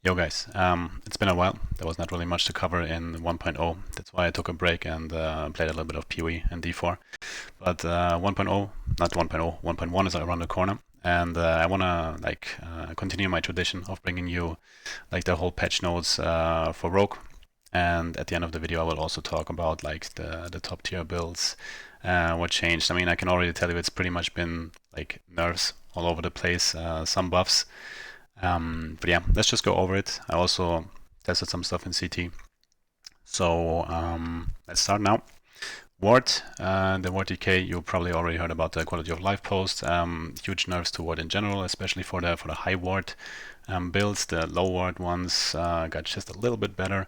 Yo guys, it's been a while. There was not really much to cover in 1.0. That's why I took a break and played a little bit of PoE and D4. But 1.0, not 1.0, 1.1 is around the corner. And I want to continue my tradition of bringing you like the whole patch notes for Rogue. And at the end of the video, I will also talk about like the top tier builds, what changed. I mean, I can already tell you it's pretty much been like nerfs all over the place, some buffs. But yeah, let's just go over it. I also tested some stuff in CT. So let's start now. Ward, the Ward DK, you probably already heard about the quality of life post. Huge nerfs to Ward in general, especially for the high Ward builds. The low Ward ones got just a little bit better.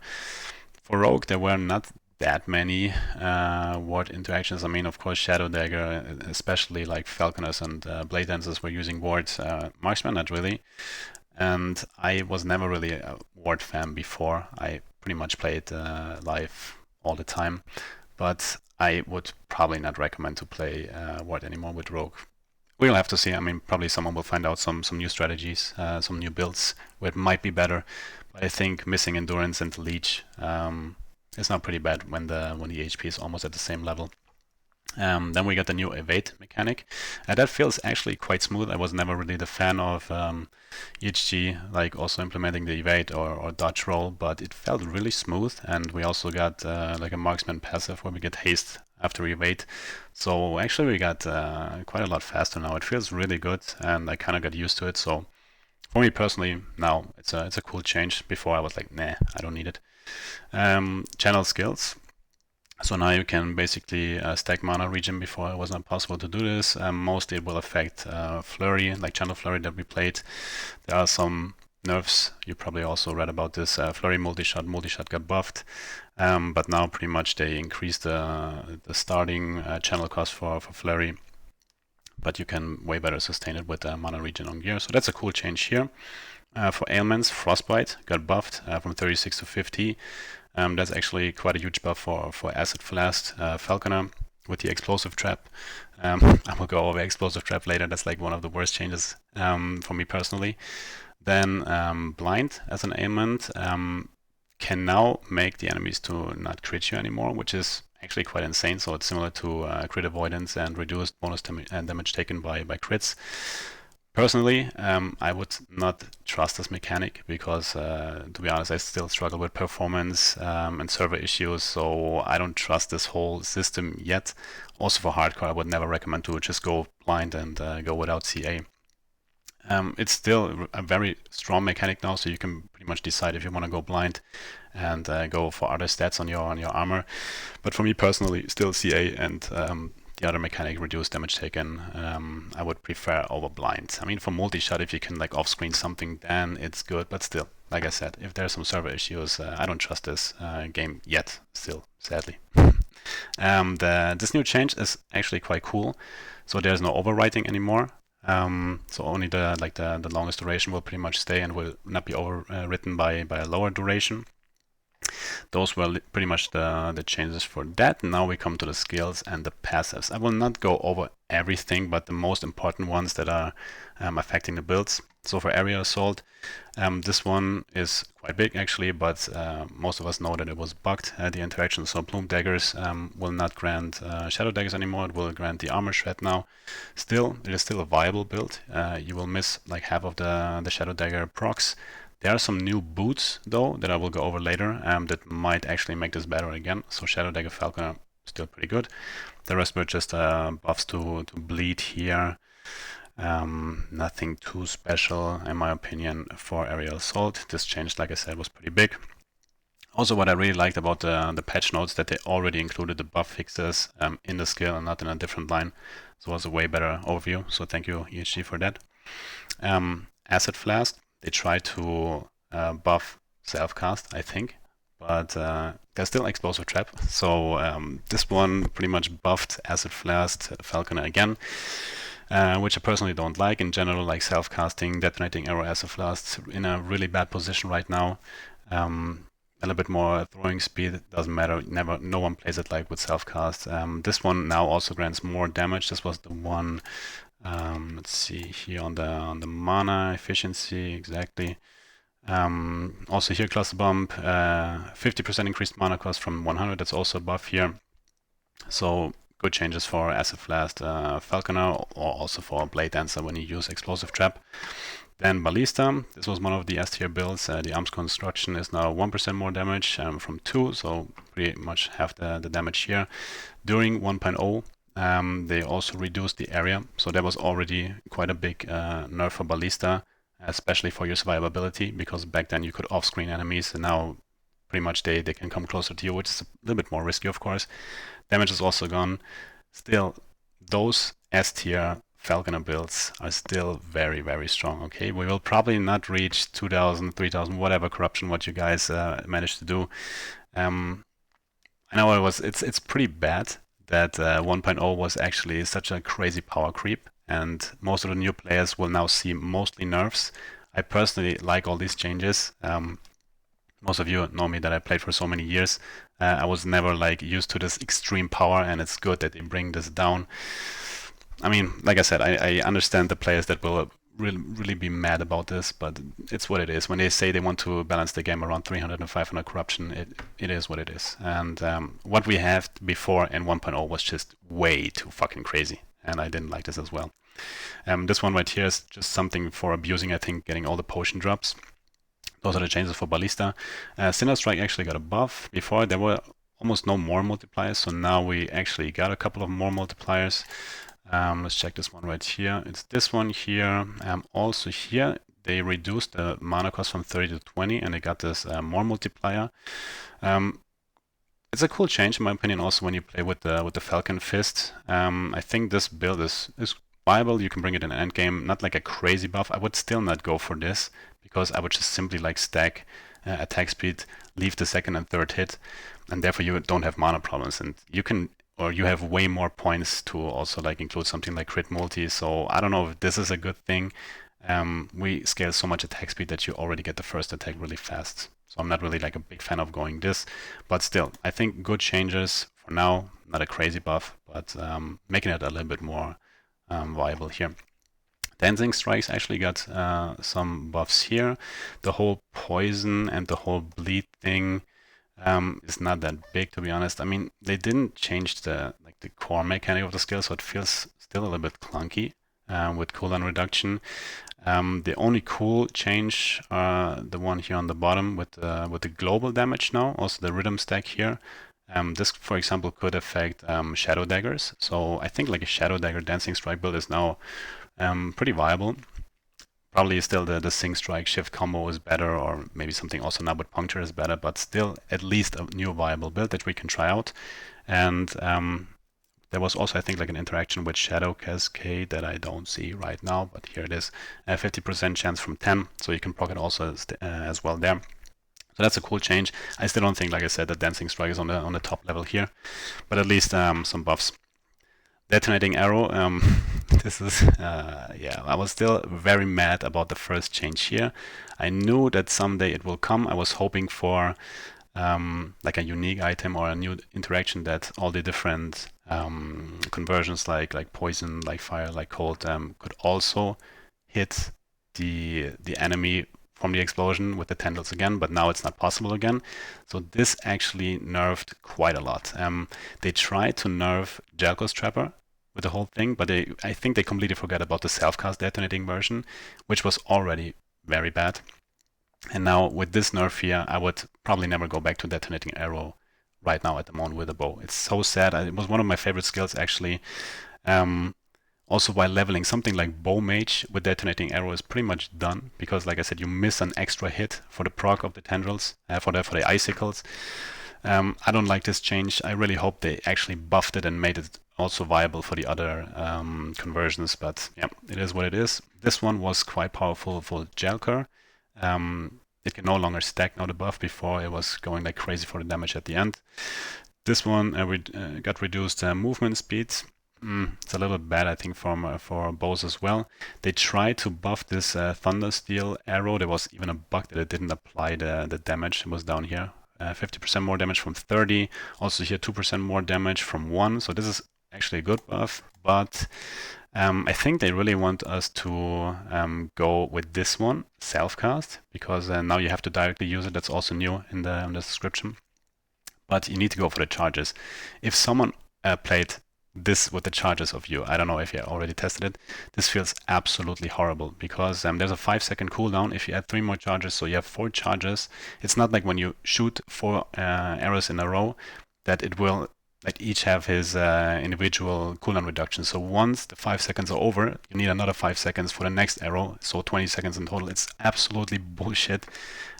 For Rogue, there were not that many Ward interactions. I mean, of course, Shadow Dagger, especially like Falconers and Blade Dancers were using wards. Marksman, not really. And I was never really a Ward fan before. I pretty much played live all the time, but I would probably not recommend to play Ward anymore with Rogue. We'll have to see. I mean, probably someone will find out some new strategies, some new builds where it might be better. But I think missing Endurance and Leech is not pretty bad when the HP is almost at the same level. Then we got the new evade mechanic. That feels actually quite smooth. I was never really the fan of EHG, like also implementing the evade or dodge roll, but it felt really smooth. And we also got like a marksman passive where we get haste after evade. So actually we got quite a lot faster now. It feels really good, and I kind of got used to it. So for me personally, now it's a cool change. Before I was like, nah, I don't need it. Channel skills. So now you can basically stack mana regen. Before it was not possible to do this. Mostly it will affect Flurry, like Channel Flurry that we played. There are some nerfs. You probably also read about this. Flurry Multishot. Multishot got buffed. But now pretty much they increased the starting channel cost for Flurry. But you can way better sustain it with mana regen on gear. So that's a cool change here. For Ailments, Frostbite got buffed from 36 to 50. That's actually quite a huge buff for Acid Flask Falconer with the Explosive Trap. I will go over Explosive Trap later. That's like one of the worst changes for me personally. Then Blind as an ailment can now make the enemies to not crit you anymore, which is actually quite insane. So it's similar to crit avoidance and reduced bonus damage taken by crits. Personally, I would not trust this mechanic because, to be honest, I still struggle with performance and server issues, so I don't trust this whole system yet. Also for hardcore, I would never recommend to just go blind and go without CA. It's still a very strong mechanic now, so you can pretty much decide if you want to go blind and go for other stats on your armor. But for me personally, still CA and the other mechanic, reduced damage taken, I would prefer over blind. I mean, for Multishot, if you can like off-screen something, then it's good. But still, like I said, if there's some server issues, I don't trust this game yet. Still, sadly. This new change is actually quite cool. So there's no overwriting anymore. So only the longest duration will pretty much stay and will not be overwritten by a lower duration. Those were pretty much the changes for that. Now we come to the skills and the passives. I will not go over everything, but the most important ones that are affecting the builds. So for Aerial Assault, this one is quite big actually, but most of us know that it was bugged, the interaction. So Plume Daggers will not grant Shadow Daggers anymore. It will grant the Armor Shred now. Still, it is still a viable build. You will miss like half of the Shadow Dagger procs. There are some new boots though that I will go over later that might actually make this better again. So Shadow Dagger Falconer still pretty good. The rest were just buffs to bleed here. Nothing too special in my opinion for Aerial Assault. This change, like I said, was pretty big. Also, what I really liked about the patch notes that they already included the buff fixes in the skill and not in a different line. So it was a way better overview. So thank you EHG for that. Acid Flask. They try to buff self-cast, I think, but there's still Explosive Trap. So this one pretty much buffed Acid Flask Falconer again, which I personally don't like. In general, like self-casting, Detonating Arrow Acid Flask in a really bad position right now. A little bit more throwing speed, it doesn't matter. No one plays it like with self-cast. This one now also grants more damage. This was the one. Let's see here on the mana efficiency exactly. Also here cluster bump, 50% increased mana cost from 100, that's also a buff here. So good changes for Acid Blast, Falconer, or also for Blade Dancer when you use Explosive Trap. Then Ballista, this was one of the S tier builds. The arms construction is now 1% more damage from 2, so pretty much half the damage here. During 1.0, they also reduced the area, so that was already quite a big nerf for Ballista, especially for your survivability, because back then you could off-screen enemies, and now pretty much they can come closer to you, which is a little bit more risky, of course. Damage is also gone. Still, those S tier Falconer builds are still very, very strong. Okay, we will probably not reach 2,000, 3,000, whatever corruption what you guys managed to do. I know it's pretty bad that 1.0 was actually such a crazy power creep, and most of the new players will now see mostly nerfs. I personally like all these changes. Most of you know me that I played for so many years. I was never like used to this extreme power, and it's good that they bring this down. I mean, like I said, I understand the players that will really be mad about this, but it's what it is. When they say they want to balance the game around 300 and 500 corruption, it is what it is. And what we had before in 1.0 was just way too fucking crazy, and I didn't like this as well. This one right here is just something for abusing, I think, getting all the potion drops. Those are the changes for Ballista. Cinder Strike actually got a buff. Before there were almost no more multipliers, so now we actually got a couple of more multipliers. Let's check this one right here. It's this one here. Also here, they reduced the mana cost from 30 to 20, and they got this more multiplier. It's a cool change in my opinion. Also, when you play with the Falcon Fist, I think this build is viable. You can bring it in an endgame. Not like a crazy buff. I would still not go for this because I would just simply like stack attack speed, leave the second and third hit, and therefore you don't have mana problems. And you can. Or you have way more points to also like include something like crit multi. So I don't know if this is a good thing. We scale so much attack speed that you already get the first attack really fast. So I'm not really like a big fan of going this, but still, I think good changes for now. Not a crazy buff, but making it a little bit more viable here. Dancing Strikes actually got some buffs here. The whole poison and the whole bleed thing is not that big, to be honest. I mean, they didn't change the core mechanic of the skill, so it feels still a little bit clunky with cooldown reduction. The only cool change, the one here on the bottom with the global damage now, also the rhythm stack here. This, for example, could affect shadow daggers. So I think like a shadow dagger dancing strike build is now pretty viable. Probably still the Sing Strike Shift combo is better, or maybe something also now with Puncture is better, but still at least a new viable build that we can try out. And there was also, I think, like an interaction with Shadow Cascade that I don't see right now, but here it is. 50% chance from 10, so you can proc it also as well there. So that's a cool change. I still don't think, like I said, that Dancing Strike is on the top level here, but at least some buffs. Detonating Arrow, this is, yeah, I was still very mad about the first change here. I knew that someday it will come. I was hoping for like a unique item or a new interaction that all the different conversions like poison, like fire, like cold could also hit the enemy from the explosion with the tendrils again, but now it's not possible again. So this actually nerfed quite a lot. They tried to nerf Jelkhors Trapper with the whole thing, but I think they completely forgot about the self-cast detonating version, which was already very bad. And now with this nerf here, I would probably never go back to Detonating Arrow right now at the moment with a bow. It's so sad. It was one of my favorite skills actually. Also, while leveling, something like Bow Mage with Detonating Arrow is pretty much done, because like I said, you miss an extra hit for the proc of the tendrils, for the icicles. I don't like this change. I really hope they actually buffed it and made it also viable for the other conversions, but yeah, it is what it is. This one was quite powerful for Jelkhor. It can no longer stack now the buff. Before it was going like crazy for the damage at the end. This one got reduced movement speed. It's a little bit bad, I think, for bows as well. They tried to buff this Thundersteel arrow. There was even a bug that it didn't apply the damage. It was down here. 50% more damage from 30. Also here 2% more damage from 1. So this is actually a good buff, but I think they really want us to go with this one, self-cast, because now you have to directly use it. That's also new in the description. But you need to go for the charges. If someone played this with the charges of you, I don't know if you already tested it, this feels absolutely horrible because there's a 5-second cooldown if you add 3 more charges, so you have 4 charges. It's not like when you shoot 4 arrows in a row that it will like each have his individual cooldown reduction. So once the 5 seconds are over, you need another 5 seconds for the next arrow, so 20 seconds in total. It's absolutely bullshit.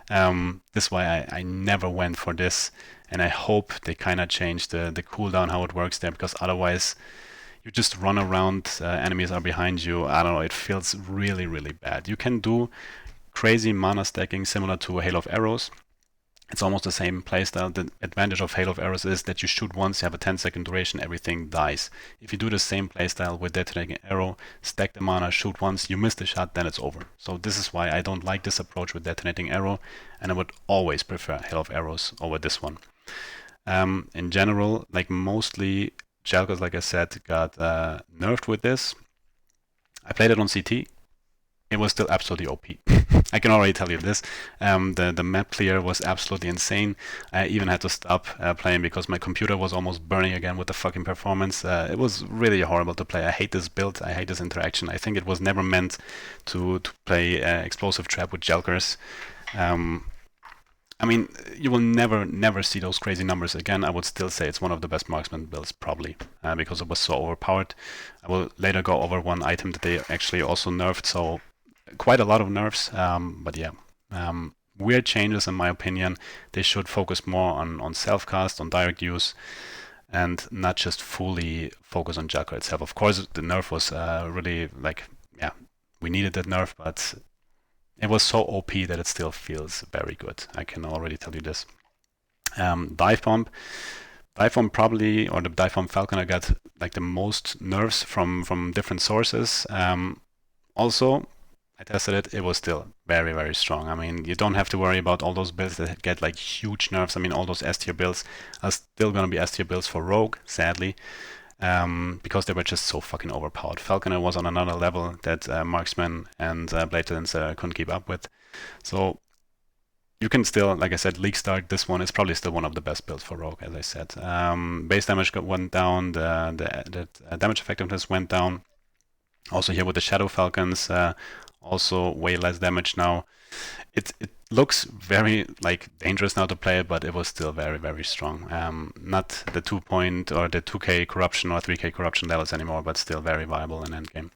This is why I never went for this, and I hope they kind of change the cooldown, how it works there, because otherwise you just run around, enemies are behind you. I don't know, it feels really, really bad. You can do crazy mana stacking similar to Hail of Arrows. It's almost the same playstyle. The advantage of Hail of Arrows is that you shoot once, you have a 10-second duration, everything dies. If you do the same playstyle with Detonating Arrow, stack the mana, shoot once, you miss the shot, then it's over. So this is why I don't like this approach with Detonating Arrow, and I would always prefer Hail of Arrows over this one. In general, like mostly Jelkhors, like I said, got nerfed with this. I played it on CT. It was still absolutely OP. I can already tell you this. The map clear was absolutely insane. I even had to stop playing because my computer was almost burning again with the fucking performance. It was really horrible to play. I hate this build. I hate this interaction. I think it was never meant to play Explosive Trap with Jelkhors. I mean, you will never see those crazy numbers again. I would still say it's one of the best marksman builds, probably, because it was so overpowered. I will later go over one item that they actually also nerfed, so quite a lot of nerfs, but yeah. Weird changes in my opinion. They should focus more on self-cast, on direct use, and not just fully focus on Jelkhors itself. Of course, the nerf was really, like, yeah, we needed that nerf, but it was so OP that it still feels very good. I can already tell you this. Dive Bomb probably, or the Dive Bomb Falconer got like the most nerfs from different sources. Also, I tested it, it was still very, very strong. I mean, you don't have to worry about all those builds that get like huge nerfs. I mean, all those S tier builds are still going to be S tier builds for Rogue, sadly, because they were just so fucking overpowered. Falconer was on another level that Marksman and Blades couldn't keep up with. So you can still, like I said, League Start, this one is probably still one of the best builds for Rogue, as I said. Base damage went down, the damage effectiveness went down. Also here with the Shadow Falcons, also way less damage now. It looks very like dangerous now to play it, but it was still very, very strong. Not the 2K corruption or 3K corruption levels anymore, but still very viable in endgame.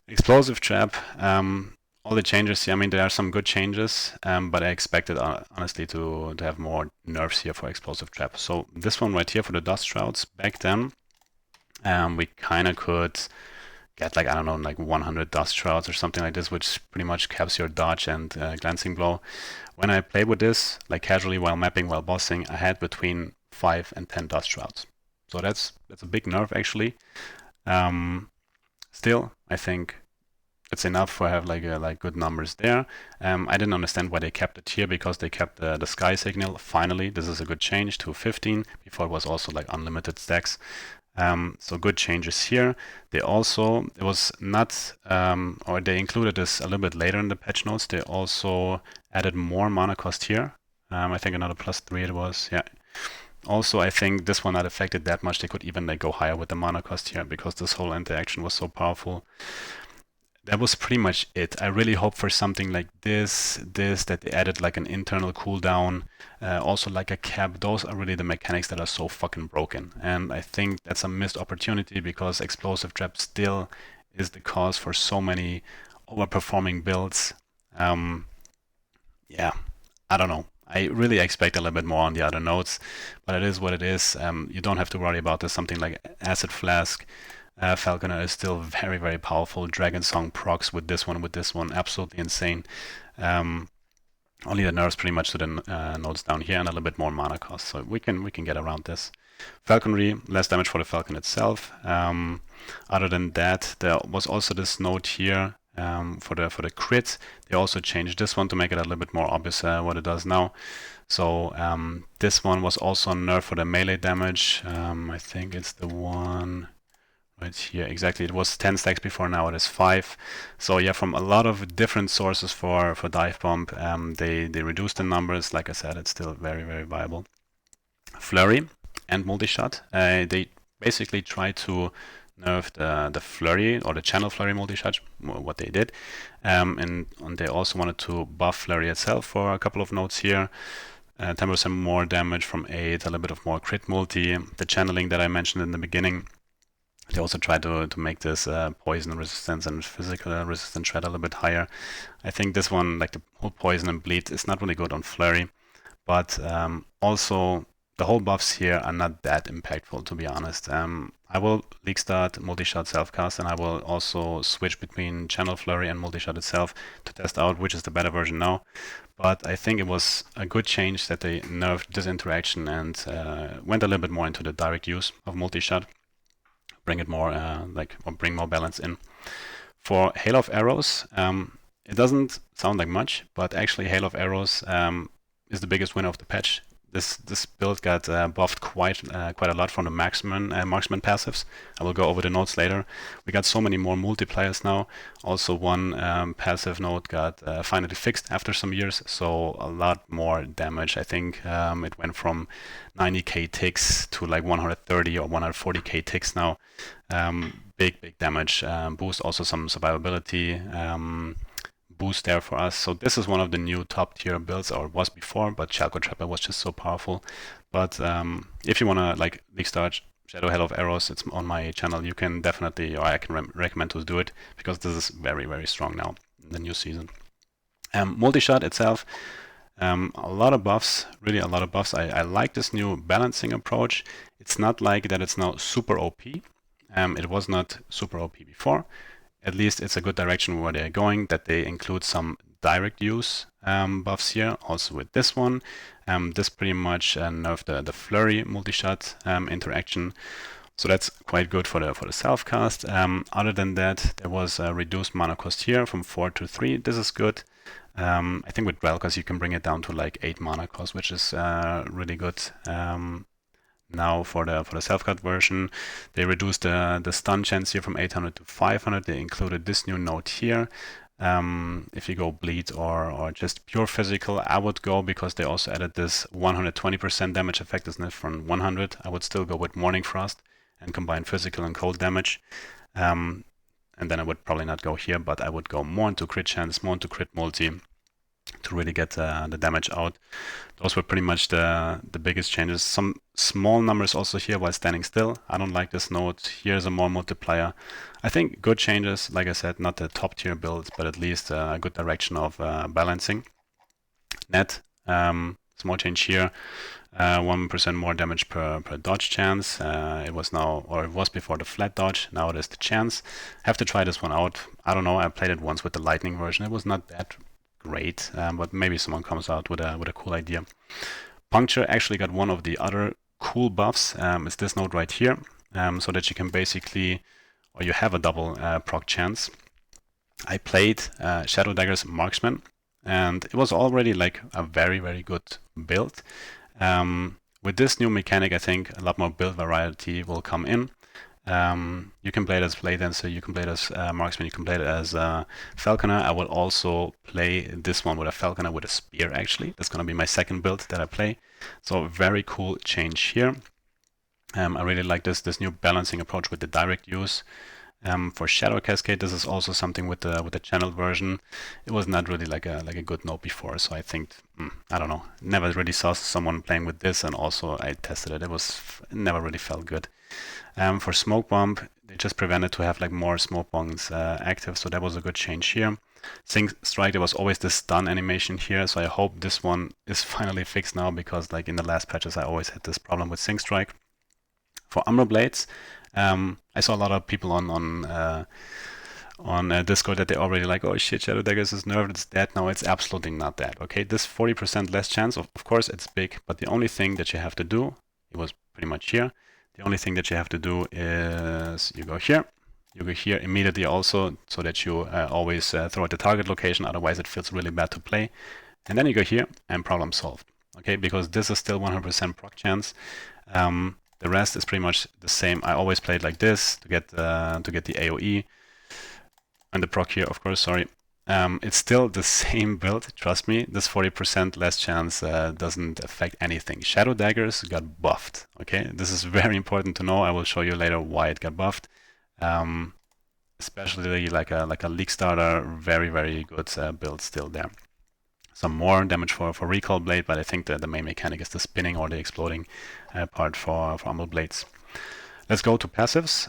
Explosive Trap, all the changes here, I mean, there are some good changes, but I expected honestly to have more nerfs here for Explosive Trap. So this one right here for the Dust Shrouds, back then we kind of could get like, I don't know, like 100 Dust Shrouds or something like this, which pretty much caps your dodge and glancing blow. When I played with this, like casually while mapping, while bossing, I had between 5 and 10 Dust Shrouds. So that's a big nerf actually. Still, I think it's enough for have like good numbers there. I didn't understand why they kept it here, because they kept the sky signal. Finally, this is a good change to 15. Before it was also like unlimited stacks. So good changes here. They also, it was not, or they included this a little bit later in the patch notes. They also added more mana cost here. I think another +3 it was, yeah. Also, I think this one not affected that much. They could even like go higher with the mana cost here, because this whole interaction was so powerful. That was pretty much it. I really hope for something like this, that they added like an internal cooldown, also like a cap. Those are really the mechanics that are so fucking broken. And I think that's a missed opportunity, because Explosive Trap still is the cause for so many overperforming builds. Yeah, I don't know. I really expect a little bit more on the other nodes, but it is what it is. You don't have to worry about this. Something like Acid Flask. Falconer is still very, very powerful. Dragon Song procs with this one, absolutely insane. Only the nerfs pretty much to the nodes down here, and a little bit more mana cost, so we can get around this. Falconry, less damage for the Falcon itself. Other than that, there was also this node here for the crit. They also changed this one to make it a little bit more obvious what it does now. So this one was also a nerf for the melee damage. I think it's the one right here. Exactly, it was 10 stacks before, now it is 5. So yeah, from a lot of different sources for dive bomb, they reduced the numbers. Like I said, it's still very, very viable. Flurry and Multishot, they basically try to nerf the Flurry or the channel Flurry Multishot, what they did, and they also wanted to buff Flurry itself for a couple of nodes here. 10% more damage from 8, a little bit of more crit multi, the channeling that I mentioned in the beginning. They also try to make this poison resistance and physical resistance shred a little bit higher. I think this one, like the whole poison and bleed, is not really good on Flurry, but also the whole buffs here are not that impactful, to be honest. I will league start Multishot self-cast, and I will also switch between Channel Flurry and Multishot itself to test out which is the better version now. But I think it was a good change that they nerfed this interaction and went a little bit more into the direct use of Multishot. Bring it more, or bring more balance in. For Hail of Arrows, it doesn't sound like much, but actually Hail of Arrows is the biggest winner of the patch. This build got buffed quite a lot from the marksman passives. I will go over the nodes later. We got so many more multipliers now. Also, one passive node got finally fixed after some years, so a lot more damage. I think it went from 90k ticks to like 130 or 140k ticks now. Big damage boost. Also some survivability. Boost there for us. So this is one of the new top tier builds, or was before, but Jelkhors Trapper was just so powerful. But if you want to like league start Shadow Hail of Arrows, it's on my channel. You can definitely, or I can recommend to do it, because this is very, very strong now in the new season. Multishot itself, a lot of buffs, really a lot of buffs. I like this new balancing approach. It's not like that it's now super OP. It was not super OP before. At least it's a good direction where they're going, that they include some direct use buffs here, also with this one. This pretty much nerfed the Flurry Multishot interaction, so that's quite good for the self-cast. Other than that, there was a reduced mana cost here from 4 to 3. This is good. I think with Jelkhors you can bring it down to like 8 mana cost, which is really good. Now for the self-cut version, they reduced the stun chance here from 800 to 500. They included this new node here. If you go bleed or just pure physical, I would go, because they also added this 120% damage effectiveness from 100. I would still go with Morning Frost and combine physical and cold damage. And then I would probably not go here, but I would go more into crit chance, more into crit multi, to really get the damage out. Those were pretty much the biggest changes. Some small numbers also here while standing still. I don't like this node. Here's a more multiplier. I think good changes. Like I said, not the top tier builds, but at least a good direction of balancing. Net, small change here. 1% more damage per dodge chance. It was before the flat dodge. Now it is the chance. Have to try this one out. I don't know. I played it once with the lightning version. It was not that great, but maybe someone comes out with a cool idea. Puncture actually got one of the other cool buffs. It's this node right here, so that you can basically, or you have a double proc chance. I played Shadow Dagger's Marksman, and it was already like a very, very good build. With this new mechanic, I think a lot more build variety will come in. You can play it as Blade Dancer, you can play it as Marksman, you can play it as Falconer. I will also play this one with a Falconer with a Spear, actually. That's going to be my second build that I play. So very cool change here. I really like this new balancing approach with the direct use. For Shadow Cascade, this is also something with the channel version. It was not really like a good node before, so I think, I don't know, never really saw someone playing with this, and also I tested it. It never really felt good. For Smoke Bomb, they just prevented to have like more smoke bombs active, so that was a good change here. Cinder Strike, there was always this stun animation here, so I hope this one is finally fixed now, because like in the last patches I always had this problem with Cinder Strike. For Umbral Blades, I saw a lot of people on Discord that they already like, oh shit, Shadow Daggers is nerfed, it's dead. No, it's absolutely not dead. Okay, this 40% less chance, of course it's big, but the only thing that you have to do, it was pretty much here. The only thing that you have to do is you go here immediately also, so that you always throw at the target location, otherwise it feels really bad to play. And then you go here and problem solved, okay, because this is still 100% proc chance. The rest is pretty much the same. I always played like this to get the AoE and the proc here, of course. Sorry. It's still the same build, trust me. This 40% less chance doesn't affect anything. Shadow Daggers got buffed, okay? This is very important to know. I will show you later why it got buffed. Especially like a League Starter, very, very good build still there. Some more damage for Recall Blade, but I think the main mechanic is the spinning or the exploding part for Umbral Blades. Let's go to passives.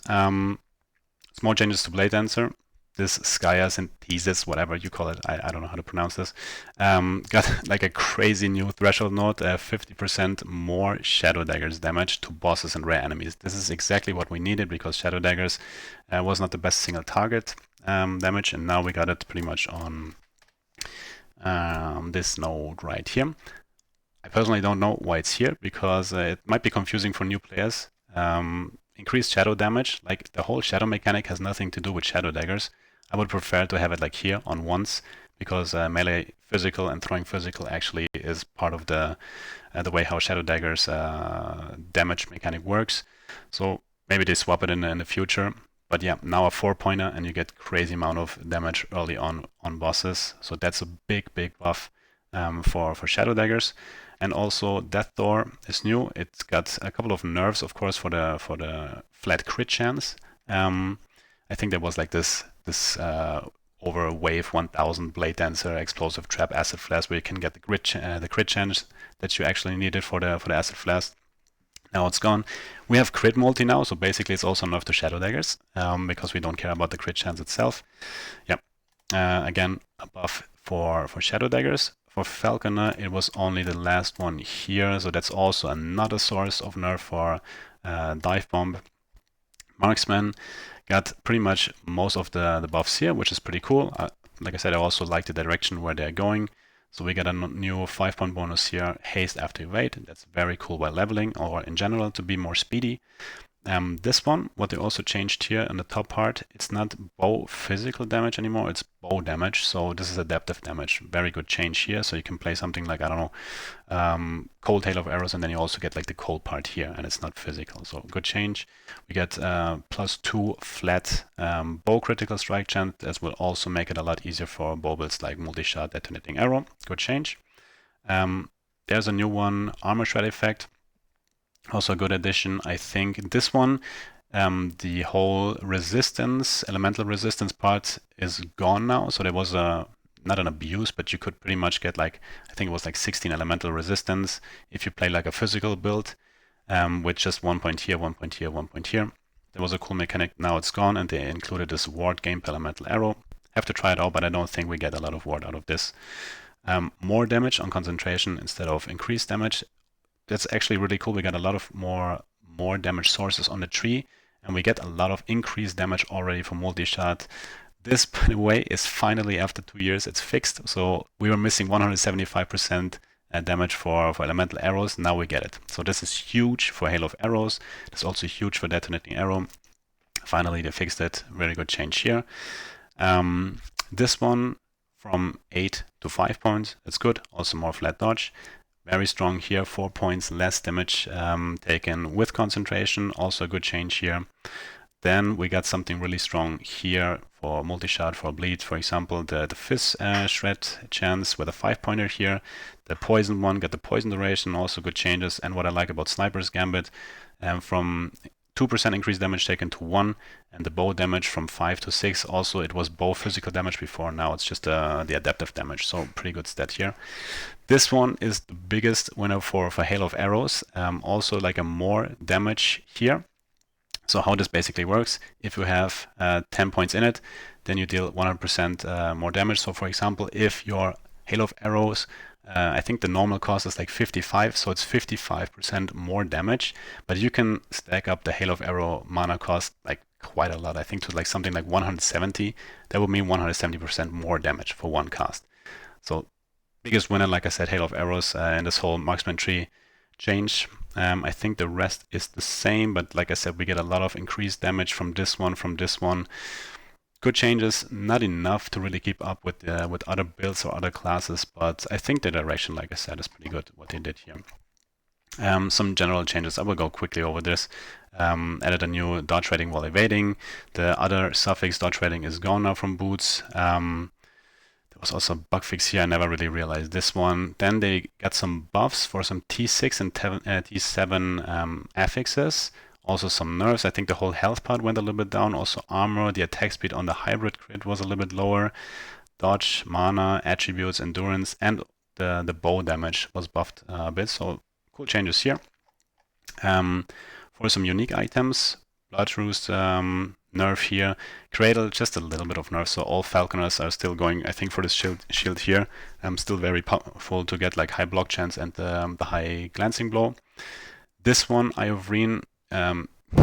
Small changes to Blade Dancer. This Skya Synthesis, whatever you call it, I don't know how to pronounce this, got like a crazy new threshold node, 50% more Shadow Daggers damage to bosses and rare enemies. This is exactly what we needed because Shadow Daggers was not the best single target damage, and now we got it pretty much on this node right here. I personally don't know why it's here because it might be confusing for new players. Increased shadow damage, like the whole shadow mechanic has nothing to do with Shadow Daggers. I would prefer to have it like here on once because melee physical and throwing physical actually is part of the way how Shadow Daggers damage mechanic works. So maybe they swap it in the future. But yeah, now a 4-pointer and you get crazy amount of damage early on bosses. So that's a big buff for Shadow Daggers. And also Death Door is new. It's got a couple of nerfs, of course, for the flat crit chance. I think there was like this over wave 1000 Blade Dancer explosive trap acid flask where you can get the crit chance that you actually needed for the acid flask. Now it's gone. We have crit multi now, so basically it's also nerfed to Shadow Daggers because we don't care about the crit chance itself. Yep. Again, a buff for Shadow Daggers. For Falconer, it was only the last one here, so that's also another source of nerf for Dive Bomb. Marksman got pretty much most of the buffs here, which is pretty cool. Like I said, I also like the direction where they're going. So we get a new 5-point bonus here, haste after evade. That's very cool while leveling or in general to be more speedy. This one, what they also changed here in the top part, it's not bow physical damage anymore, it's bow damage. So this is adaptive damage. Very good change here. So you can play something like, I don't know, cold hail of arrows, and then you also get like the cold part here, and it's not physical. So good change. We get +2 flat bow critical strike chance. That will also make it a lot easier for bow builds like Multishot, Detonating arrow. Good change. There's a new one, armor shred effect. Also a good addition, I think. This one, the whole resistance, elemental resistance part is gone now. So there was not an abuse, but you could pretty much get like, I think it was like 16 elemental resistance if you play like a physical build with just 1 point here, 1 point here, 1 point here. There was a cool mechanic, now it's gone, and they included this ward game per elemental arrow. Have to try it out, but I don't think we get a lot of ward out of this. More damage on concentration instead of increased damage. That's actually really cool. We got a lot of more damage sources on the tree, and we get a lot of increased damage already from Multishot. This, by the way, is finally, after 2 years, it's fixed. So we were missing 175% damage for elemental arrows. Now we get it. So this is huge for Hail of Arrows. It's also huge for Detonating Arrow. Finally, they fixed it. Very good change here. This one from 8 to 5 points. That's good. Also more flat dodge. Very strong here, 4 points less damage taken with concentration. Also a good change here. Then we got something really strong here for Multishot, for Bleed, for example, the Fizz Shred chance with a 5-pointer here. The Poison one got the Poison duration, also good changes. And what I like about Sniper's Gambit, from 2% increased damage taken to 1, and the bow damage from 5 to 6. Also, it was bow physical damage before, now it's just the adaptive damage, so pretty good stat here. This one is the biggest winner for Hail of Arrows, also like a more damage here. So how this basically works, if you have 10 points in it, then you deal 100% more damage. So for example, if your Hail of Arrows, I think the normal cost is like 55, so it's 55% more damage, but you can stack up the Hail of Arrow mana cost like quite a lot. I think to like something like 170, that would mean 170% more damage for one cast. So biggest winner, like I said, Hail of Arrows in this whole marksman tree change. I think the rest is the same, but like I said, we get a lot of increased damage from this one, Good changes, not enough to really keep up with other builds or other classes, but I think the direction, like I said, is pretty good what they did here. Some general changes, I will go quickly over this. Added a new dodge rating while evading. The other suffix dodge rating is gone now from boots. There was also a bug fix here, I never really realized this one. Then they got some buffs for some T6 and T7 affixes. Also some nerfs. I think the whole health part went a little bit down. Also armor, the attack speed on the hybrid crit was a little bit lower. Dodge, mana, attributes, endurance, and the bow damage was buffed a bit. So cool changes here. For some unique items, Blood Roost nerf here, Cradle just a little bit of nerf, so all Falconers are still going, I think, for this shield here. Still very powerful to get like high block chance and the high glancing blow. This one, Iovine,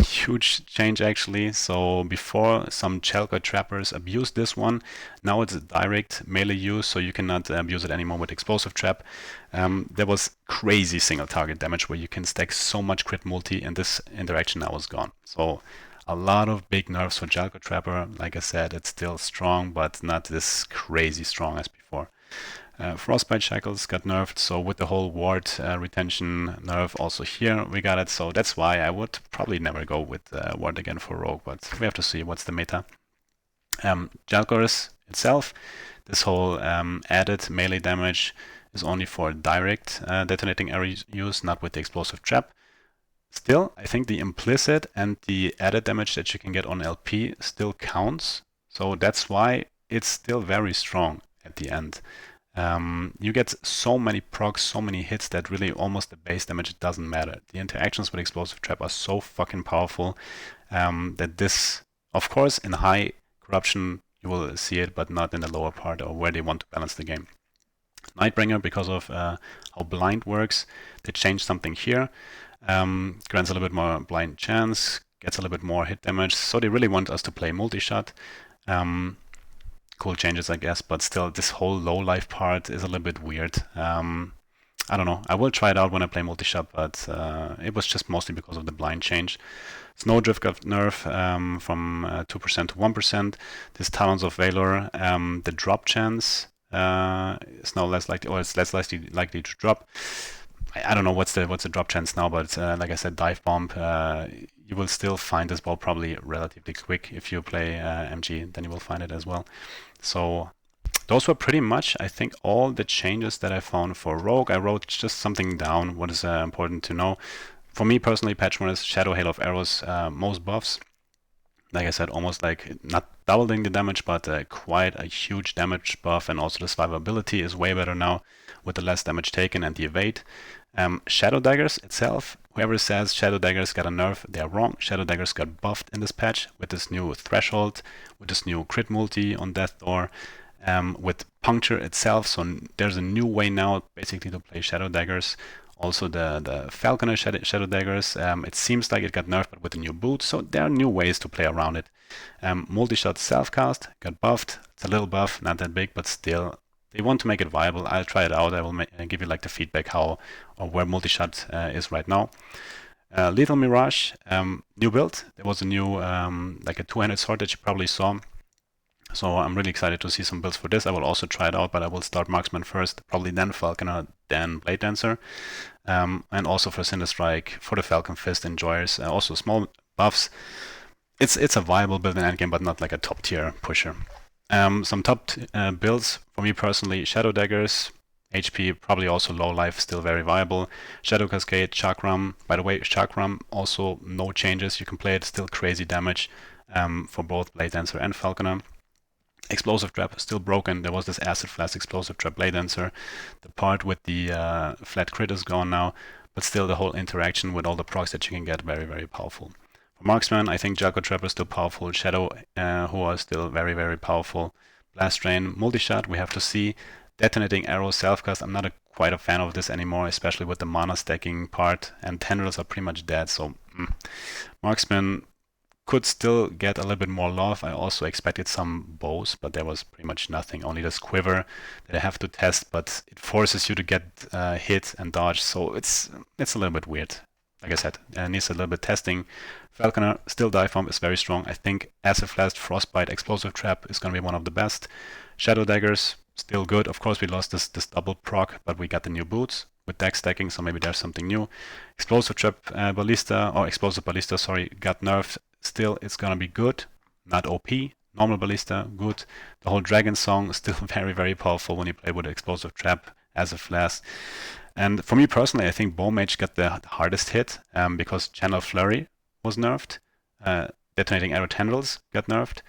huge change actually. So before some Jelkhors trappers abused this one, now it's a direct melee use, so you cannot abuse it anymore with explosive trap. There was crazy single target damage where you can stack so much crit multi, and this interaction now is gone. So a lot of big nerfs for Jelkhors trapper. Like I said, it's still strong, but not this crazy strong as before. Frostbite Shackles got nerfed, so with the whole ward retention nerf also here we got it, so that's why I would probably never go with ward again for Rogue, but we have to see what's the meta. Jelkhors itself, this whole added melee damage is only for direct detonating area use, not with the explosive trap. Still, I think the implicit and the added damage that you can get on LP still counts, so that's why it's still very strong at the end. You get so many procs, so many hits that really almost the base damage doesn't matter. The interactions with explosive trap are so fucking powerful that this, of course, in high corruption you will see it, but not in the lower part or where they want to balance the game. Nightbringer, because of how blind works, they changed something here. Grants a little bit more blind chance, gets a little bit more hit damage, so they really want us to play Multishot. Cool changes, I guess, but still this whole low life part is a little bit weird. I don't know, I will try it out when I play Multishot, but it was just mostly because of the blind change. Snowdrift got nerf from 2% to 1%. This Talons of Valor, the drop chance is now less likely, or it's less likely to drop. I don't know what's the drop chance now, but like I said, Dive Bomb, you will still find this ball probably relatively quick. If you play MG, then you will find it as well. So those were pretty much, I think, all the changes that I found for Rogue. I wrote just something down, what is important to know. For me personally, Patchmore Shadow Hail of Arrows, most buffs. Like I said, almost like not doubling the damage, but quite a huge damage buff, and also the survivability is way better now with the less damage taken and the evade. Shadow Daggers itself, whoever says Shadow Daggers got a nerf, they are wrong. Shadow Daggers got buffed in this patch with this new threshold, with this new crit multi on Death Door, with Puncture itself, so there's a new way now basically to play Shadow Daggers. Also the Falconer Shadow Daggers, it seems like it got nerfed but with the new boots, so there are new ways to play around it. Multishot Self-Cast got buffed, it's a little buff, not that big, but still, they want to make it viable. I'll try it out, I will give you like the feedback how or where Multishot is right now. Lethal Mirage, new build, there was a new like a two-handed sword that you probably saw. So I'm really excited to see some builds for this. I will also try it out, but I will start Marksman first, probably then Falconer, then Blade Dancer. And also for Cinder Strike, for the Falcon Fist Enjoyers, also small buffs. It's a viable build in endgame, but not like a top tier pusher. Some top builds for me personally, Shadow Daggers, HP probably also low life, still very viable. Shadow Cascade, Chakram. By the way, Chakram also no changes. You can play it, still crazy damage for both Blade Dancer and Falconer. Explosive Trap still broken. There was this Acid Flask Explosive Trap Blade Dancer. The part with the flat crit is gone now, but still the whole interaction with all the procs that you can get, very, very powerful. For Marksman, I think Jelkhors Trapper is still powerful. Shadow, who are still very, very powerful. Blast Drain, Multishot, we have to see. Detonating Arrow, Self-Cast, I'm not quite a fan of this anymore, especially with the mana stacking part, and Tendrils are pretty much dead, so Marksman could still get a little bit more love. I also expected some bows, but there was pretty much nothing. Only this quiver that I have to test, but it forces you to get hit and dodge, so it's a little bit weird. Like I said, it needs a little bit testing. Falconer, still Dive Bomb is very strong. I think Acid Flask, Frostbite, Explosive Trap is going to be one of the best. Shadow Daggers, still good. Of course, we lost this double proc, but we got the new boots. with deck stacking, so maybe there's something new. Explosive Trap Ballista, or Explosive Ballista, sorry, got nerfed. Still, it's gonna be good, not OP. Normal Ballista, good. The whole Dragon Song is still very, very powerful when you play with Explosive Trap as a Flask. And for me personally, I think Bowmage got the hardest hit because Channel Flurry was nerfed. Detonating Arrow Tendrils got nerfed.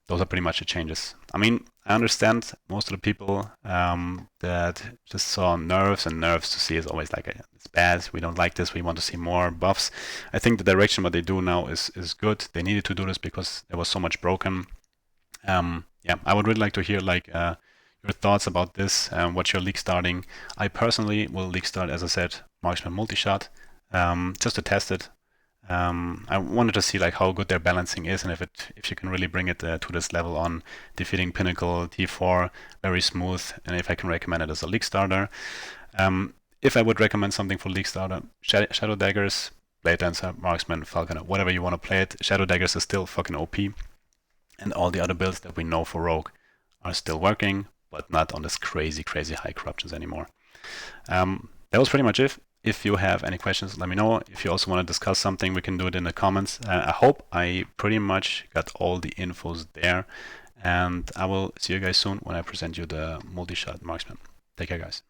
Those are pretty much the changes. I mean, I understand most of the people that just saw nerfs, and nerfs to see is always like, it's bad, we don't like this, we want to see more buffs. I think the direction what they do now is good. They needed to do this because there was so much broken. Yeah, I would really like to hear like your thoughts about this, what's your league starting. I personally will league start, as I said, Marksman Multishot, just to test it. I wanted to see like how good their balancing is, and if you can really bring it to this level on defeating Pinnacle, T4, very smooth, and if I can recommend it as a league starter. If I would recommend something for league starter, Shadow Daggers, Blade Dancer, Marksman, Falconry, whatever you want to play it. Shadow Daggers is still fucking OP, and all the other builds that we know for Rogue are still working, but not on this crazy high corruptions anymore. That was pretty much it. If you have any questions, let me know. If you also want to discuss something, we can do it in the comments. I hope I pretty much got all the infos there, and I will see you guys soon when I present you the Multishot Marksman. Take care, guys.